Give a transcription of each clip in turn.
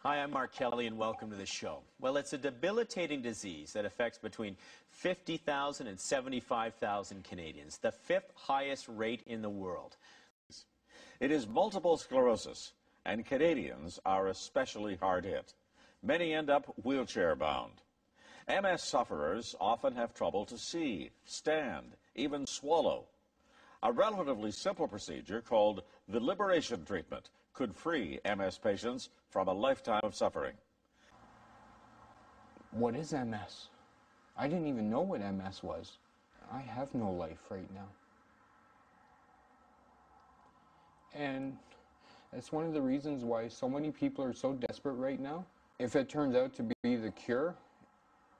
Hi, I'm Mark Kelly, and welcome to the show. Well, it's a debilitating disease that affects between 50,000 and 75,000 Canadians, the fifth highest rate in the world. It is multiple sclerosis, and Canadians are especially hard hit. Many end up wheelchair-bound. MS sufferers often have trouble to see, stand, even swallow. A relatively simple procedure called the liberation treatment could free MS patients from a lifetime of suffering. What is MS? I didn't even know what MS was. I have no life right now. And that's one of the reasons why so many people are so desperate right now. If it turns out to be the cure,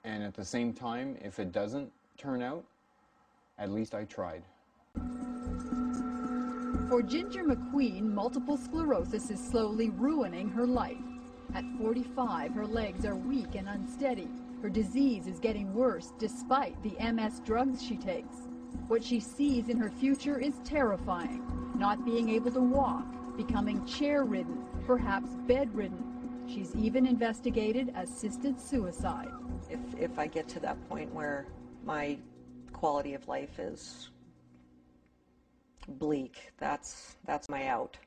and at the same time, if it doesn't turn out, at least I tried. For Ginger McQueen, multiple sclerosis is slowly ruining her life. At 45, her legs are weak and unsteady. Her disease is getting worse despite the MS drugs she takes. What she sees in her future is terrifying. Not being able to walk, becoming chair-ridden, perhaps bedridden. She's even investigated assisted suicide. If I get to that point where my quality of life is bleak, that's my out.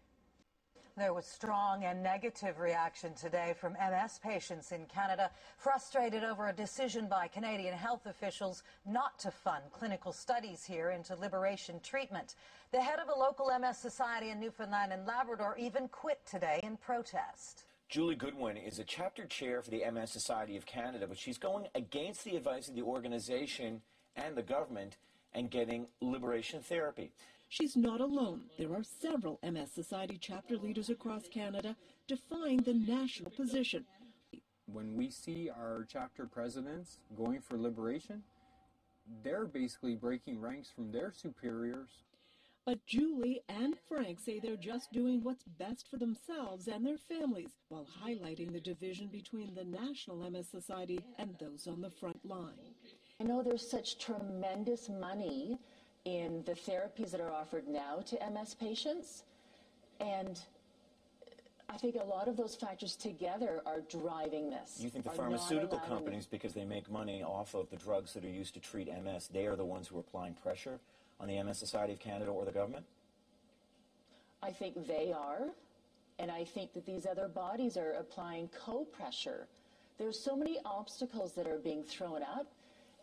There was strong and negative reaction today from MS patients in Canada, frustrated over a decision by Canadian health officials not to fund clinical studies here into liberation treatment. The head of a local MS society in Newfoundland and Labrador even quit today in protest. Julie Goodwin is a chapter chair for the MS Society of Canada, but she's going against the advice of the organization and the government and getting liberation therapy. She's not alone. There are several MS Society chapter leaders across Canada defying the national position. When we see our chapter presidents going for liberation, they're basically breaking ranks from their superiors. But Julie and Frank say they're just doing what's best for themselves and their families, while highlighting the division between the National MS Society and those on the front line. I know there's such tremendous money in the therapies that are offered now to MS patients, and I think a lot of those factors together are driving this. You think the pharmaceutical companies, because they make money off of the drugs that are used to treat MS, they are the ones who are applying pressure on the MS Society of Canada or the government? I think they are, and I think that these other bodies are applying co-pressure. There's so many obstacles that are being thrown up,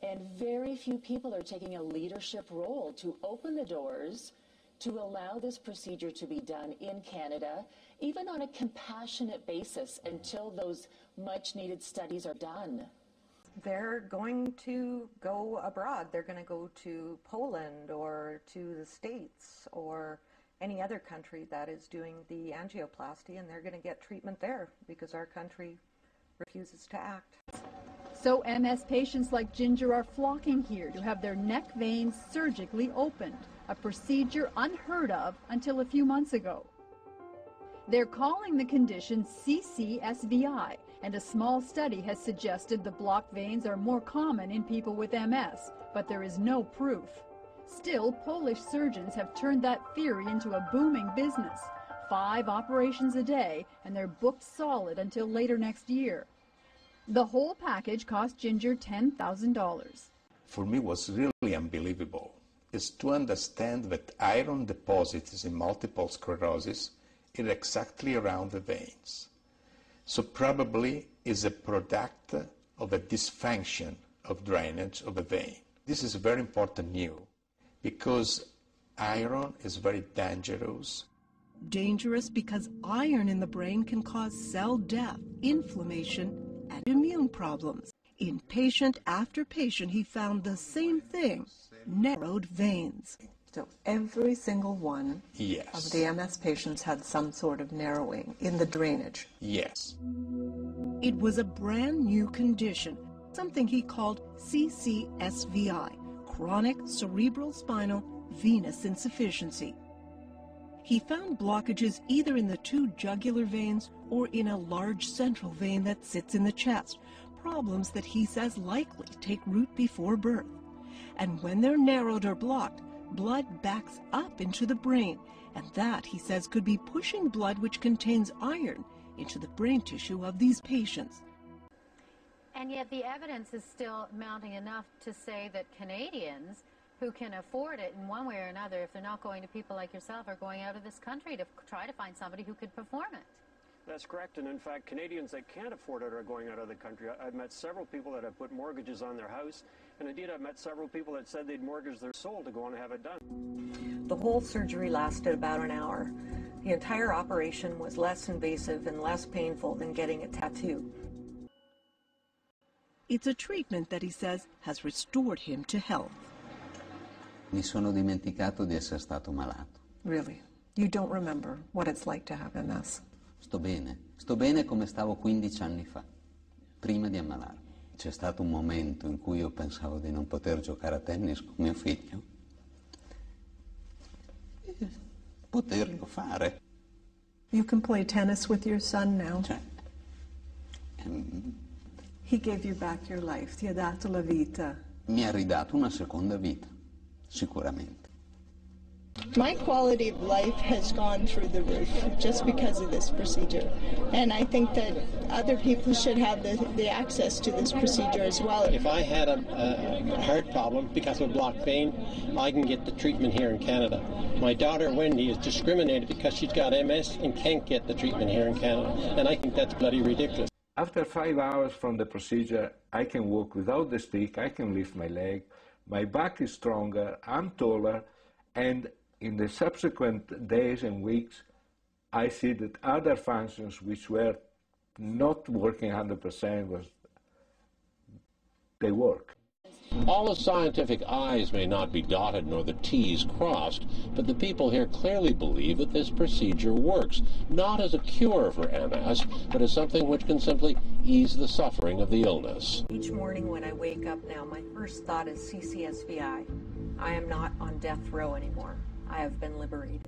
and very few people are taking a leadership role to open the doors to allow this procedure to be done in Canada, even on a compassionate basis, until those much-needed studies are done. They're going to go abroad. They're going to go to Poland or to the States or any other country that is doing the angioplasty, and they're going to get treatment there because our country refuses to act. So MS patients like Ginger are flocking here to have their neck veins surgically opened, a procedure unheard of until a few months ago. They're calling the condition CCSVI, and a small study has suggested the blocked veins are more common in people with MS, but there is no proof. Still, Polish surgeons have turned that theory into a booming business. 5 operations a day, and they're booked solid until later next year. The whole package cost Ginger $10,000. For me, what's really unbelievable is to understand that iron deposits in multiple sclerosis are exactly around the veins. So probably is a product of a dysfunction of drainage of a vein. This is very important news because iron is very dangerous. Dangerous because iron in the brain can cause cell death, inflammation, and immune problems. In patient after patient, he found the same thing, narrowed veins. So every single one Yes. of the MS patients had some sort of narrowing in the drainage. Yes. It was a brand new condition, something he called CCSVI, chronic cerebro-spinal venous insufficiency. He found blockages either in the 2 jugular veins or in a large central vein that sits in the chest, problems that he says likely take root before birth. And when they're narrowed or blocked, blood backs up into the brain, and that, he says, could be pushing blood which contains iron into the brain tissue of these patients. And yet the evidence is still mounting enough to say that Canadians who can afford it in one way or another, if they're not going to people like yourself, are going out of this country to try to find somebody who could perform it. That's correct, and in fact, Canadians that can't afford it are going out of the country. I've met several people that have put mortgages on their house, and indeed I've met several people that said they'd mortgage their soul to go on and have it done. The whole surgery lasted about an hour. The entire operation was less invasive and less painful than getting a tattoo. It's a treatment that he says has restored him to health. Mi sono dimenticato di essere stato malato. Really? You don't remember what it's like to have MS? Sto bene come stavo 15 anni fa, prima di ammalarmi. C'è stato un momento in cui io pensavo di non poter giocare a tennis con mio figlio. E poterlo fare. You can play tennis with your son now? Cioè, He gave you back your life, ti ha dato la vita. mi ha ridato una seconda vita, sicuramente. My quality of life has gone through the roof just because of this procedure. And I think that other people should have the access to this procedure as well. If I had a heart problem because of a blocked vein, I can get the treatment here in Canada. My daughter Wendy is discriminated because she's got MS and can't get the treatment here in Canada. And I think that's bloody ridiculous. After 5 hours from the procedure, I can walk without the stick, I can lift my leg, my back is stronger, I'm taller, and in the subsequent days and weeks, I see that other functions which were not working 100% they work. All the scientific I's may not be dotted nor the T's crossed, but the people here clearly believe that this procedure works, not as a cure for MS, but as something which can simply ease the suffering of the illness. Each morning when I wake up now, my first thought is CCSVI. I am not on death row anymore. I have been liberated.